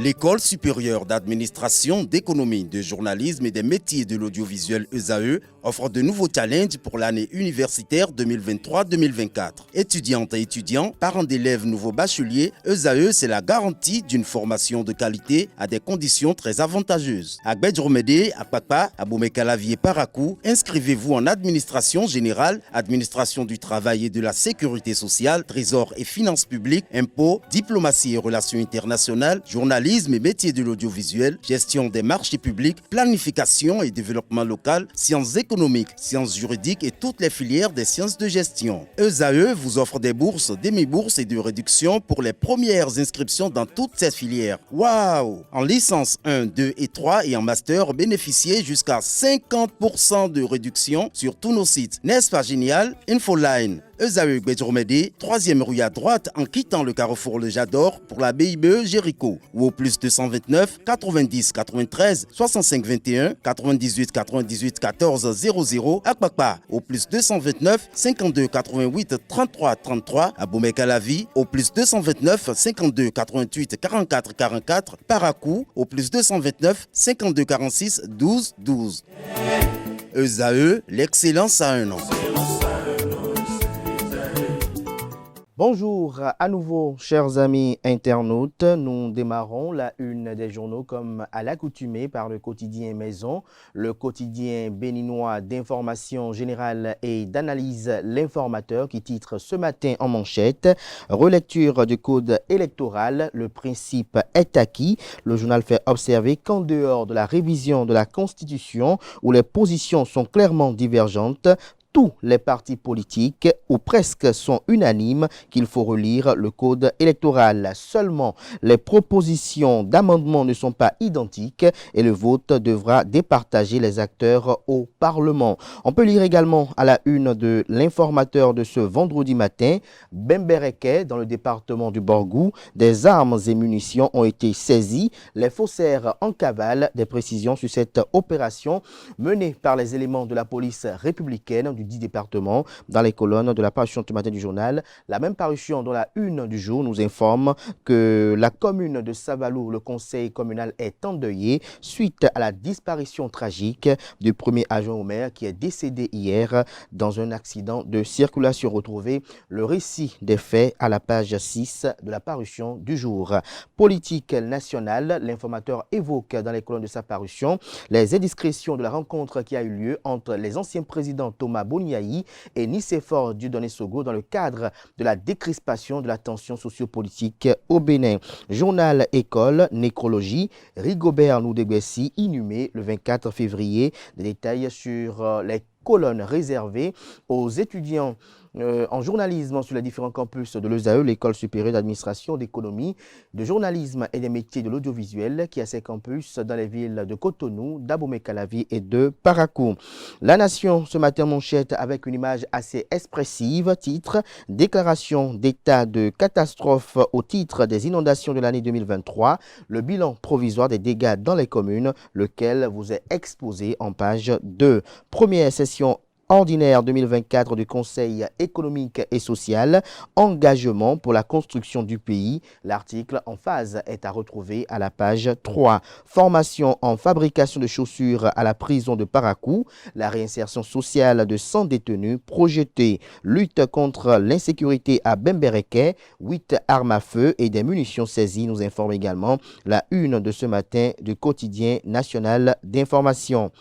L'École supérieure d'administration, d'économie, de journalisme et des métiers de l'audiovisuel ESAE offre de nouveaux challenges pour l'année universitaire 2023-2024. Étudiantes et étudiants, parents d'élèves nouveaux bacheliers, ESAE, c'est la garantie d'une formation de qualité à des conditions très avantageuses. À Gbedjromede, à Papa, à Boumekalavi et Parakou, inscrivez-vous en administration générale, administration du travail et de la sécurité sociale, trésor et finances publiques, impôts, diplomatie et relations internationales, journalisme et métiers de l'audiovisuel, gestion des marchés publics, planification et développement local, sciences économiques, sciences juridiques et toutes les filières des sciences de gestion. ESAE vous offre des bourses, demi-bourses et de réductions pour les premières inscriptions dans toutes ces filières. Waouh! En licence 1, 2 et 3 et en master, bénéficiez jusqu'à 50% de réduction sur tous nos sites. N'est-ce pas génial? Infoline. ESAE Gbedjromede, 3e rue à droite en quittant le carrefour Le Jador pour la BIBE Jéricho ou au plus 229 90 93 65 21 98 98 14 00 à Kpakpa au plus 229 52 88 33 33 à Boumekalavi au plus 229 52 88 44 44 Parakou au plus 229 52 46 12 12. ESAE, l'excellence à un an. Bonjour à nouveau, chers amis internautes. Nous démarrons la une des journaux comme à l'accoutumée par le quotidien Maison, le quotidien béninois d'information générale et d'analyse L'Informateur qui titre ce matin en manchette « Relecture du code électoral, le principe est acquis ». Le journal fait observer qu'en dehors de la révision de la Constitution où les positions sont clairement divergentes, tous les partis politiques, ou presque, sont unanimes qu'il faut relire le code électoral. Seulement, les propositions d'amendement ne sont pas identiques et le vote devra départager les acteurs au Parlement. On peut lire également à la une de l'Informateur de ce vendredi matin, Bembereke, dans le département du Borgou, des armes et munitions ont été saisies. Les faussaires en cavale. Des précisions sur cette opération menée par les éléments de la police républicaine du 10 départements dans les colonnes de la parution ce matin du journal. La même parution dans la une du jour nous informe que la commune de Savalou, le conseil communal est endeuillé suite à la disparition tragique du premier adjoint au maire qui est décédé hier dans un accident de circulation. Retrouvé le récit des faits à la page 6 de la parution du jour. Politique nationale, l'informateur évoque dans les colonnes de sa parution les indiscrétions de la rencontre qui a eu lieu entre les anciens présidents Thomas Boniaï et Nicéphore Dieudonné Sogo dans le cadre de la décrispation de la tension sociopolitique au Bénin. Journal École, nécrologie, Rigobert Loudéguessi, inhumé le 24 février. Des détails sur les colonnes réservées aux étudiants en journalisme sur les différents campus de l'ESAE, l'École supérieure d'administration, d'économie, de journalisme et des métiers de l'audiovisuel, qui a ses campus dans les villes de Cotonou, d'Abomey-Calavi et de Parakou. La Nation, ce matin, manchette avec une image assez expressive, titre « Déclaration d'état de catastrophe au titre des inondations de l'année 2023, le bilan provisoire des dégâts dans les communes, lequel vous est exposé en page 2. Première session ordinaire 2024 du Conseil économique et social, engagement pour la construction du pays. L'article en phase est à retrouver à la page 3. Formation en fabrication de chaussures à la prison de Parakou, la réinsertion sociale de 100 détenus projetée. Lutte contre l'insécurité à Bembereke, 8 armes à feu et des munitions saisies, nous informe également la une de ce matin du quotidien national d'information.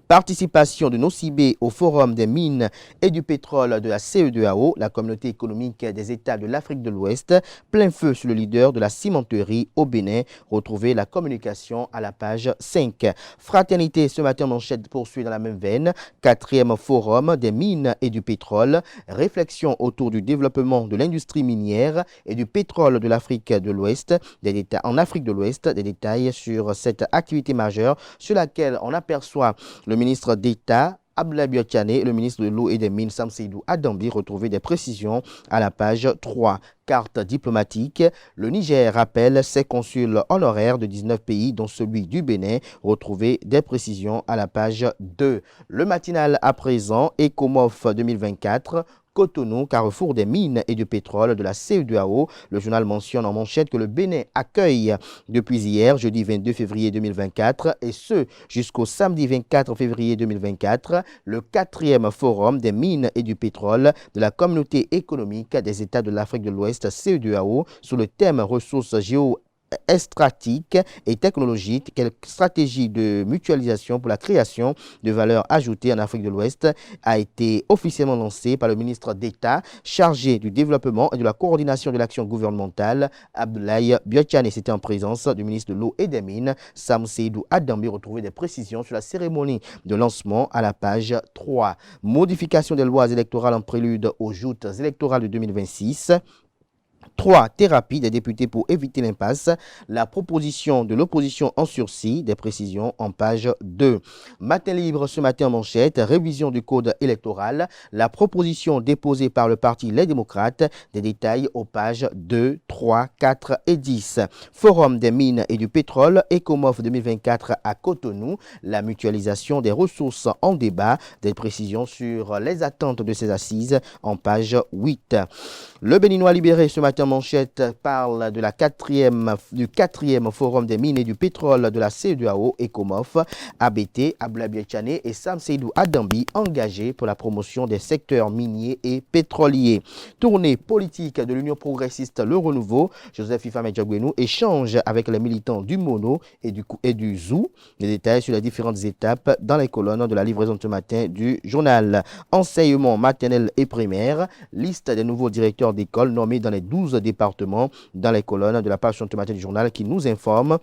Participation de Nocibé au Forum des mines et du pétrole de la CEDEAO, la communauté économique des États de l'Afrique de l'Ouest, plein feu sur le leader de la cimenterie au Bénin. Retrouvez la communication à la page 5. Fraternité, ce matin, manchette poursuit dans la même veine. 4e Forum des mines et du pétrole. Réflexion autour du développement de l'industrie minière et du pétrole de l'Afrique de l'Ouest. En Afrique de l'Ouest, des détails sur cette activité majeure sur laquelle on aperçoit le ministre d'État Abdoulaye Biotchane et le ministre de l'Eau et des Mines Sam Seydou Adambi. Retrouver des précisions à la page 3. Carte diplomatique, le Niger rappelle ses consuls honoraires de 19 pays, dont celui du Bénin. Retrouvez des précisions à la page 2. Le matinal à présent, Ecomof 2024, Cotonou, carrefour des mines et du pétrole de la CEDEAO. Le journal mentionne en manchette que le Bénin accueille depuis hier, jeudi 22 février 2024, et ce jusqu'au samedi 24 février 2024, le 4e forum des mines et du pétrole de la communauté économique des États de l'Afrique de l'Ouest, CEDEAO, sous le thème ressources géostratiques et technologiques, quelle stratégie de mutualisation pour la création de valeur ajoutée en Afrique de l'Ouest a été officiellement lancée par le ministre d'État chargé du développement et de la coordination de l'action gouvernementale, Abdoulaye Biotchane. C'était en présence du ministre de l'Eau et des Mines, Sam Seydou Adambi. Retrouvez des précisions sur la cérémonie de lancement à la page 3. Modification des lois électorales en prélude aux joutes électorales de 2026. 3. Thérapie des députés pour éviter l'impasse. La proposition de l'opposition en sursis. Des précisions en page 2. Matin libre ce matin en manchette. Révision du code électoral. La proposition déposée par le parti Les Démocrates. Des détails aux pages 2, 3, 4 et 10. Forum des mines et du pétrole. Ecomof 2024 à Cotonou. La mutualisation des ressources en débat. Des précisions sur les attentes de ces assises en page 8. Le Béninois libéré ce matin manchette parle de du quatrième forum des mines et du pétrole de la CEDEAO, Ecomof, ABT, Abdoulaye Biotchane et Sam Seydou Adambi engagés pour la promotion des secteurs miniers et pétroliers. Tournée politique de l'Union progressiste Le Renouveau, Joseph Ifame Djagouenou échange avec les militants du Mono et du Zou. Les détails sur les différentes étapes dans les colonnes de la livraison de ce matin du journal. Enseignement maternel et primaire, liste des nouveaux directeurs d'école nommés dans les 12 départements dans les colonnes de la page ce matin du journal qui nous informe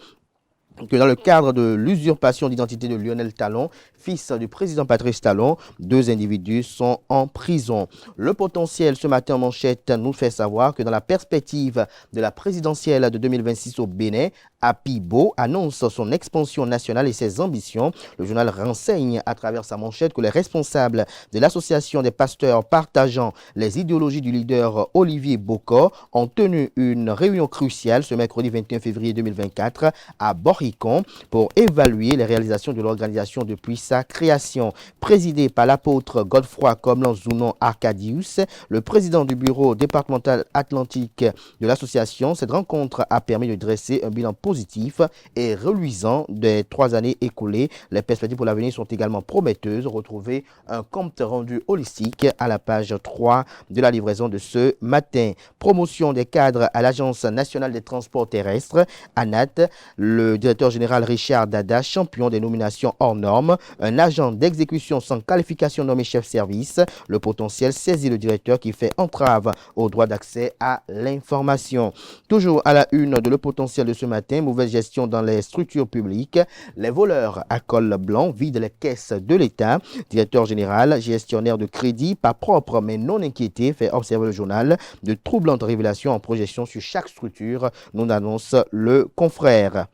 que dans le cadre de l'usurpation d'identité de Lionel Talon, fils du président Patrice Talon, 2 individus sont en prison. Le potentiel ce matin en manchette nous fait savoir que dans la perspective de la présidentielle de 2026 au Bénin, Apibo annonce son expansion nationale et ses ambitions. Le journal renseigne à travers sa manchette que les responsables de l'association des pasteurs partageant les idéologies du leader Olivier Bokor ont tenu une réunion cruciale ce mercredi 21 février 2024 à Boricon pour évaluer les réalisations de l'organisation depuis sa création. Présidé par l'apôtre Godefroy Comlan Zounon Arcadius, le président du bureau départemental atlantique de l'association, cette rencontre a permis de dresser un bilan positif et reluisant des 3 années écoulées. Les perspectives pour l'avenir sont également prometteuses. Retrouvez un compte rendu holistique à la page 3 de la livraison de ce matin. Promotion des cadres à l'Agence nationale des transports terrestres, ANAT. Le directeur général Richard Dada, champion des nominations hors normes. Un agent d'exécution sans qualification nommé chef service. Le potentiel saisit le directeur qui fait entrave au droit d'accès à l'information. Toujours à la une de Le Potentiel de ce matin, mauvaise gestion dans les structures publiques. Les voleurs à col blanc vident les caisses de l'État. Directeur général, gestionnaire de crédit, pas propre mais non inquiété, fait observer le journal. De troublantes révélations en projection sur chaque structure, nous annonce le confrère.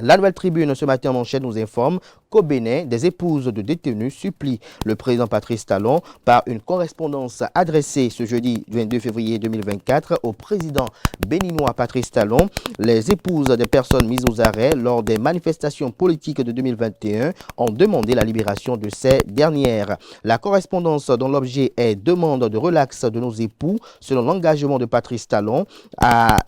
La Nouvelle Tribune ce matin en manchette nous informe qu'au Bénin, des épouses de détenus supplient le président Patrice Talon par une correspondance adressée ce jeudi 22 février 2024 au président béninois Patrice Talon. Les épouses des personnes mises aux arrêts lors des manifestations politiques de 2021 ont demandé la libération de ces dernières. La correspondance dont l'objet est demande de relax de nos époux selon l'engagement de Patrice Talon a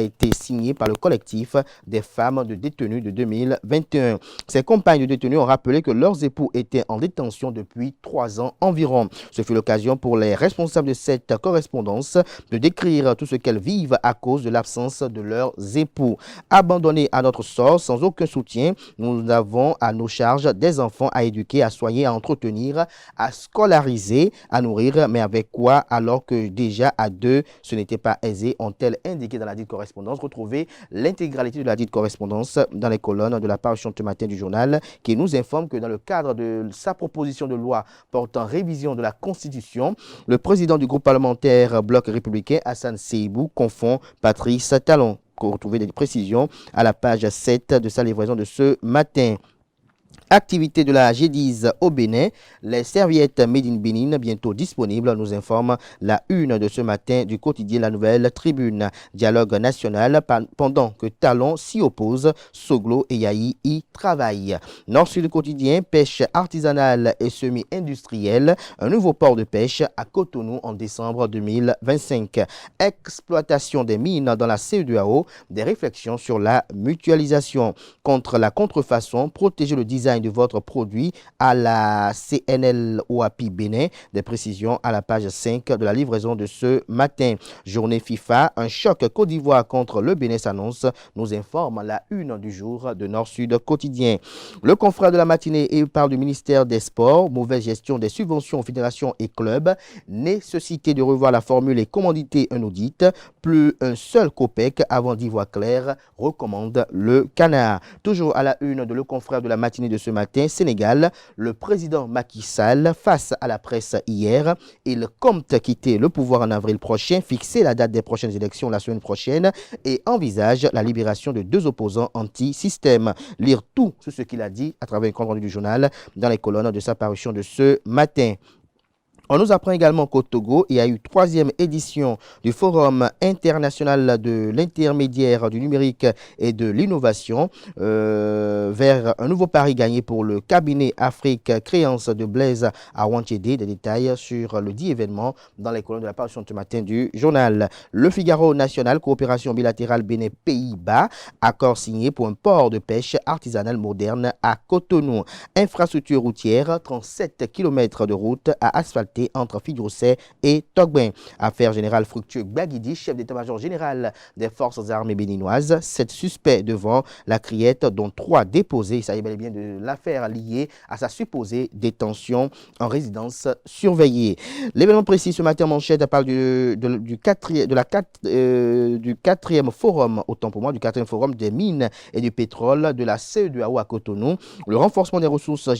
été signée par le collectif des femmes de détenus de 2021. Ces compagnes de détenus ont rappelé que leurs époux étaient en détention depuis 3 ans environ. Ce fut l'occasion pour les responsables de cette correspondance de décrire tout ce qu'elles vivent à cause de l'absence de leurs époux. Abandonnés à notre sort, sans aucun soutien, nous avons à nos charges des enfants à éduquer, à soigner, à entretenir, à scolariser, à nourrir, mais avec quoi alors que déjà à 2, ce n'était pas aisé, ont-elles indiqué dans la dite correspondance. Retrouvez l'intégralité de la dite correspondance dans les colonnes de la page ce matin du journal qui nous informe que dans le cadre de sa proposition de loi portant révision de la Constitution, le président du groupe parlementaire Bloc républicain, Hassan Seibou, confond Patrice Talon. Retrouvez des précisions à la page 7 de sa livraison de ce matin. Activité de la G10 au Bénin, les serviettes Made in Bénin bientôt disponibles, nous informe la une de ce matin du quotidien La Nouvelle Tribune. Dialogue national pendant que Talon s'y oppose, Soglo et Yahi y travaillent. Nord-Sud quotidien, pêche artisanale et semi-industrielle, un nouveau port de pêche à Cotonou en décembre 2025. Exploitation des mines dans la CEDEAO, des réflexions sur la mutualisation. Contre la contrefaçon, protéger le design de votre produit à la CNLOAPI Bénin. Des précisions à la page 5 de la livraison de ce matin. Journée FIFA, un choc Côte d'Ivoire contre le Bénin s'annonce, nous informe la une du jour de Nord-Sud quotidien. Le confrère de la matinée parle du ministère des Sports, mauvaise gestion des subventions, fédérations et clubs, nécessité de revoir la formule et commanditer un audit, plus un seul COPEC avant d'y voir clair, recommande le Canard. Toujours à la une de le confrère de la matinée de ce matin, Sénégal, le président Macky Sall, face à la presse hier, il compte quitter le pouvoir en avril prochain, fixer la date des prochaines élections la semaine prochaine et envisage la libération de 2 opposants anti-système. Lire tout ce qu'il a dit à travers un compte rendu du journal dans les colonnes de sa parution de ce matin. On nous apprend également qu'au Togo, il y a eu 3e édition du Forum international de l'intermédiaire du numérique et de l'innovation vers un nouveau pari gagné pour le cabinet Afrique Créance de Blaise à Wanchede. Des détails sur le dit événement dans les colonnes de la parution de ce matin du journal. Le Figaro national, coopération bilatérale Bénin-Pays-Bas, accord signé pour un port de pêche artisanal moderne à Cotonou. Infrastructure routière, 37 km de route à asphalter entre Fidjosé et Togben. Affaire générale Fructueux Gbagidi, chef d'état-major général des forces armées béninoises. 7 suspects devant la criette, dont 3 déposés. Il s'agit bel et bien de l'affaire liée à sa supposée détention en résidence surveillée. L'événement précis ce matin en manchette parle du 4e forum, autant pour moi, du 4e forum des mines et du pétrole de la CEDEAO à Cotonou. Le renforcement des ressources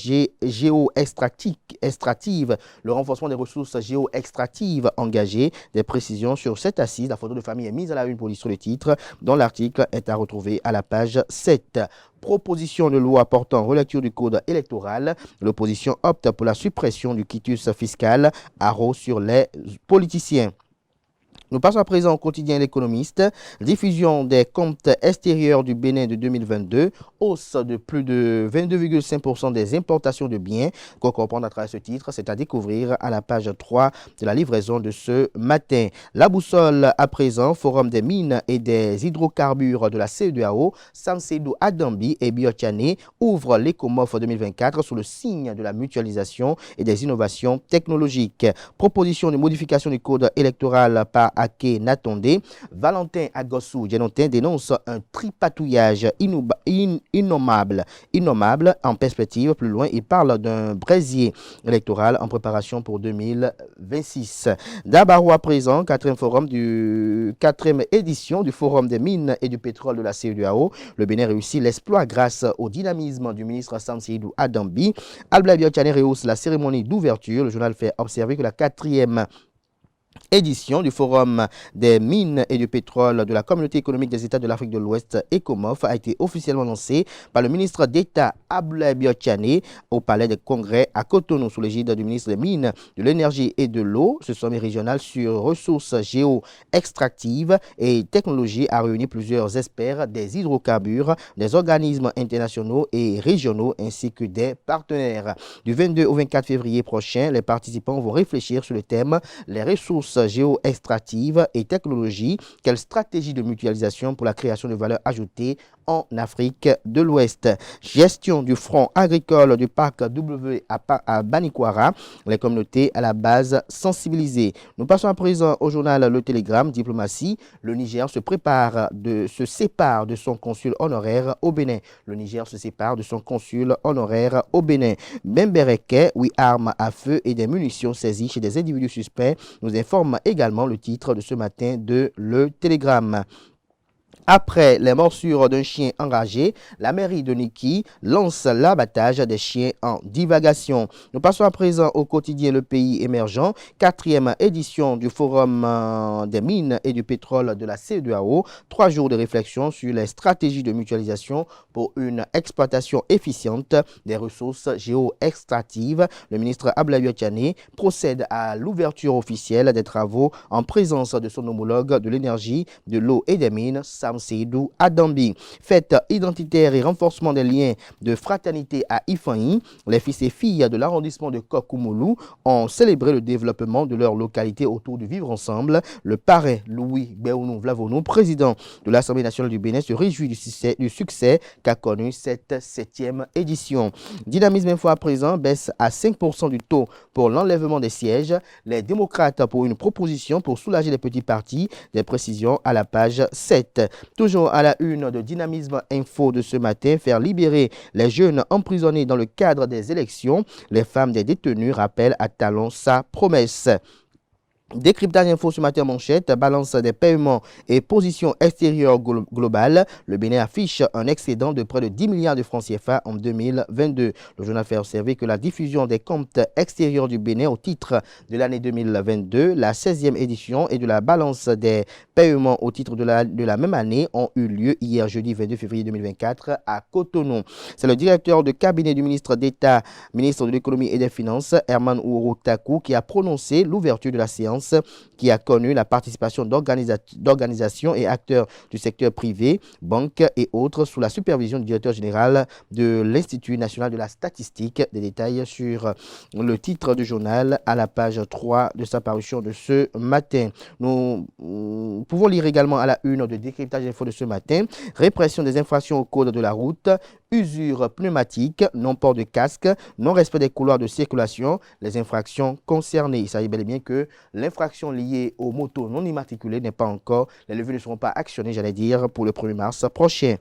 géo-extractives, le renforcement des ressources géo-extractives engagées. Des précisions sur cette assise. La photo de famille est mise à la une pour illustrer le titre, dont l'article est à retrouver à la page 7. Proposition de loi portant relecture du code électoral. L'opposition opte pour la suppression du quitus fiscal haro sur les politiciens. Nous passons à présent au quotidien L'Économiste. Diffusion des comptes extérieurs du Bénin de 2022. Hausse de plus de 22,5% des importations de biens. Qu'on comprend à travers ce titre, c'est à découvrir à la page 3 de la livraison de ce matin. La boussole à présent, Forum des mines et des hydrocarbures de la CEDEAO, Sansedou Adambi et Biotiane ouvrent l'ECOMOF 2024 sous le signe de la mutualisation et des innovations technologiques. Proposition de modification du code électoral par Ake Natonde. Valentin Agossou Djenotin dénonce un tripatouillage innommable en perspective. Plus loin, il parle d'un brasier électoral en préparation pour 2026. D'Abarou à présent, 4e édition du Forum des mines et du pétrole de la CEDEAO. Le Bénin réussit l'exploit grâce au dynamisme du ministre Sansedou Adambi. Albla Biotiane rehausse la cérémonie d'ouverture. Le journal fait observer que la 4e édition du Forum des mines et du pétrole de la Communauté économique des États de l'Afrique de l'Ouest, ECOMOF, a été officiellement lancé par le ministre d'État Abdoulaye Biotiane au Palais des Congrès à Cotonou sous l'égide du ministre des Mines, de l'Énergie et de l'Eau. Ce sommet régional sur ressources géo-extractives et technologies a réuni plusieurs experts des hydrocarbures, des organismes internationaux et régionaux ainsi que des partenaires. Du 22 au 24 février prochain, les participants vont réfléchir sur le thème « Les ressources géo-extractives et technologies, quelle stratégie de mutualisation pour la création de valeur ajoutée en Afrique de l'Ouest. Gestion du front agricole du parc W à Banikwara, les communautés à la base sensibilisées. Nous passons à présent au journal Le Télégramme, Diplomatie. Le Niger se sépare de son consul honoraire au Bénin. Le Niger se sépare de son consul honoraire au Bénin. Bembereke, 8 armes à feu et des munitions saisies chez des individus suspects, nous informe également le titre de ce matin de Le Télégramme. Après les morsures d'un chien enragé, la mairie de Niki lance l'abattage des chiens en divagation. Nous passons à présent au quotidien Le Pays émergent, 4e édition du Forum des mines et du pétrole de la CEDEAO. 3 jours de réflexion sur les stratégies de mutualisation pour une exploitation efficiente des ressources géo-extractives. Le ministre Abdoulaye Tiani procède à l'ouverture officielle des travaux en présence de son homologue de l'énergie, de l'eau et des mines, Seydou Adambi. Fête identitaire et renforcement des liens de fraternité à Ifanyi, les fils et filles de l'arrondissement de Kokoumolu ont célébré le développement de leur localité autour du vivre ensemble. Le parrain Louis Béounou Vlavonou, président de l'Assemblée nationale du Bénin, se réjouit du succès qu'a connu cette 7e édition. Dynamisme Info à présent baisse à 5% du taux pour l'enlèvement des sièges. Les démocrates pour une proposition pour soulager les petits partis. Des précisions à la page 7. Toujours à la une de Dynamisme Info de ce matin, faire libérer les jeunes emprisonnés dans le cadre des élections. Les femmes des détenus rappellent à Talon sa promesse. Décryptage info ce matin manchette, balance des paiements et position extérieure globale. Le Bénin affiche un excédent de près de 10 milliards de francs CFA en 2022. Le journal fait observer que la diffusion des comptes extérieurs du Bénin au titre de l'année 2022, la 16e édition et de la balance des paiements au titre de la même année ont eu lieu hier jeudi 22 février 2024 à Cotonou. C'est le directeur de cabinet du ministre d'État, ministre de l'économie et des finances, Herman Ouro Takou, qui a prononcé l'ouverture de la séance qui a connu la participation d'organisations et acteurs du secteur privé, banques et autres sous la supervision du directeur général de l'Institut national de la statistique. Des détails sur le titre du journal à la page 3 de sa parution de ce matin. Nous pouvons lire également à la une de Décryptage Info de ce matin, répression des infractions au code de la route, usure pneumatique, non-port de casque, non-respect des couloirs de circulation, les infractions concernées. Il s'agit bel et bien que l'infraction liée aux motos non immatriculées n'est pas encore, les leviers ne seront pas actionnés, j'allais dire, pour le 1er mars prochain.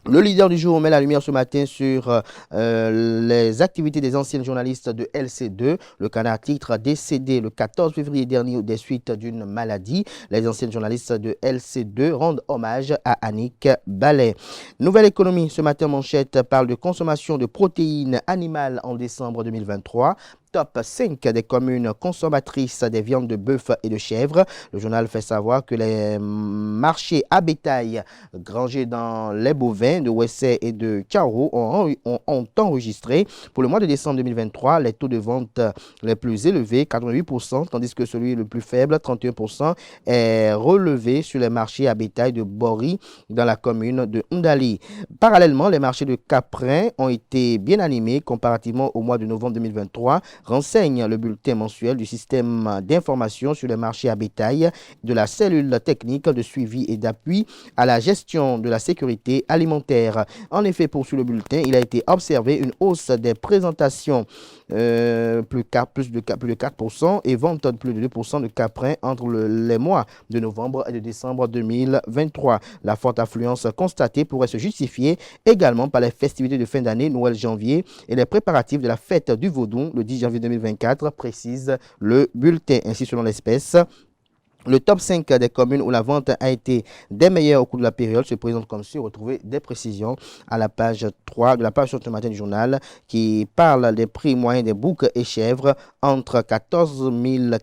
Le leader du jour met la lumière ce matin sur les activités des anciennes journalistes de LC2. Le Canard titre décédé le 14 février dernier des suites d'une maladie. Les anciennes journalistes de LC2 rendent hommage à Annick Ballet. Nouvelle économie, ce matin manchette parle de consommation de protéines animales en décembre 2023. Top 5 des communes consommatrices des viandes de bœuf et de chèvre. Le journal fait savoir que les marchés à bétail rangés dans les bovins de Wessé et de Karo ont enregistré pour le mois de décembre 2023 les taux de vente les plus élevés, 88%, tandis que celui le plus faible, 31%, est relevé sur les marchés à bétail de Bori dans la commune de Ndali. Parallèlement, les marchés de Caprin ont été bien animés comparativement au mois de novembre 2023, renseigne le bulletin mensuel du système d'information sur les marchés à bétail de la cellule technique de suivi et d'appui à la gestion de la sécurité alimentaire. En effet, poursuit le bulletin, il a été observé une hausse des présentations plus de 4% et vente de plus de 2% de caprins entre les mois de novembre et de décembre 2023. La forte affluence constatée pourrait se justifier également par les festivités de fin d'année, Noël, janvier et les préparatifs de la fête du Vaudou le 10 janvier 2024, précise le bulletin. Ainsi, selon l'espèce, le top 5 des communes où la vente a été des meilleures au cours de la période se présente comme si retrouver des précisions à la page 3 de la page ce matin du journal qui parle des prix moyens des boucs et chèvres entre 14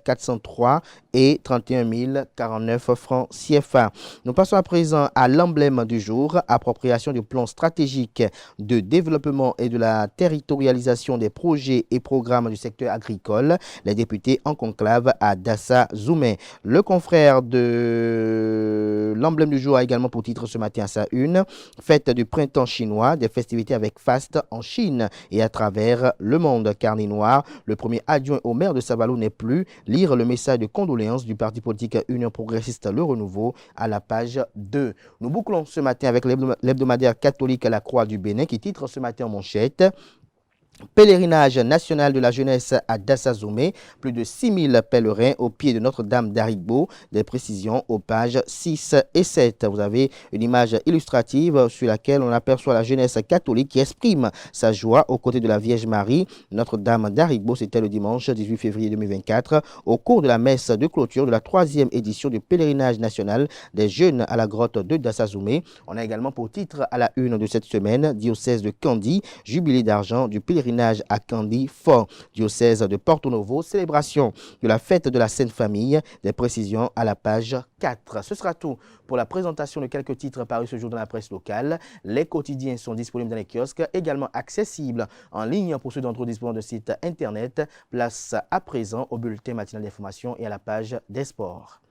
403 et 31 049 francs CFA. Nous passons à présent à l'emblème du jour, appropriation du plan stratégique de développement et de la territorialisation des projets et programmes du secteur agricole. Les députés en conclave à Dassa Zoumé. Le confrère de l'emblème du jour a également pour titre ce matin à sa une, fête du printemps chinois, des festivités avec faste en Chine et à travers le monde. Carnet noir, le premier adjoint au maire de Savalou n'est plus, lire le message de condoléances du parti politique Union progressiste Le Renouveau à la page 2. Nous bouclons ce matin avec l'hebdomadaire catholique à la Croix du Bénin qui titre ce matin en manchette. Pèlerinage national de la jeunesse à Dassazoumé, plus de 6000 pèlerins au pied de Notre-Dame d'Arigbo. Des précisions aux pages 6 et 7. Vous avez une image illustrative sur laquelle on aperçoit la jeunesse catholique qui exprime sa joie aux côtés de la Vierge Marie. Notre-Dame d'Arigbo, c'était le dimanche 18 février 2024, au cours de la messe de clôture de la 3e édition du pèlerinage national des jeunes à la grotte de Dassazoumé. On a également pour titre à la une de cette semaine, diocèse de Kandy, jubilé d'argent du pèlerinage à Kandy Fort, diocèse de Porto Novo, célébration de la fête de la Sainte Famille. Des précisions à la page 4. Ce sera tout pour la présentation de quelques titres parus ce jour dans la presse locale. Les quotidiens sont disponibles dans les kiosques, également accessibles en ligne pour ceux d'entre vous disposant de sites internet. Place à présent au bulletin matinal d'information et à la page des sports.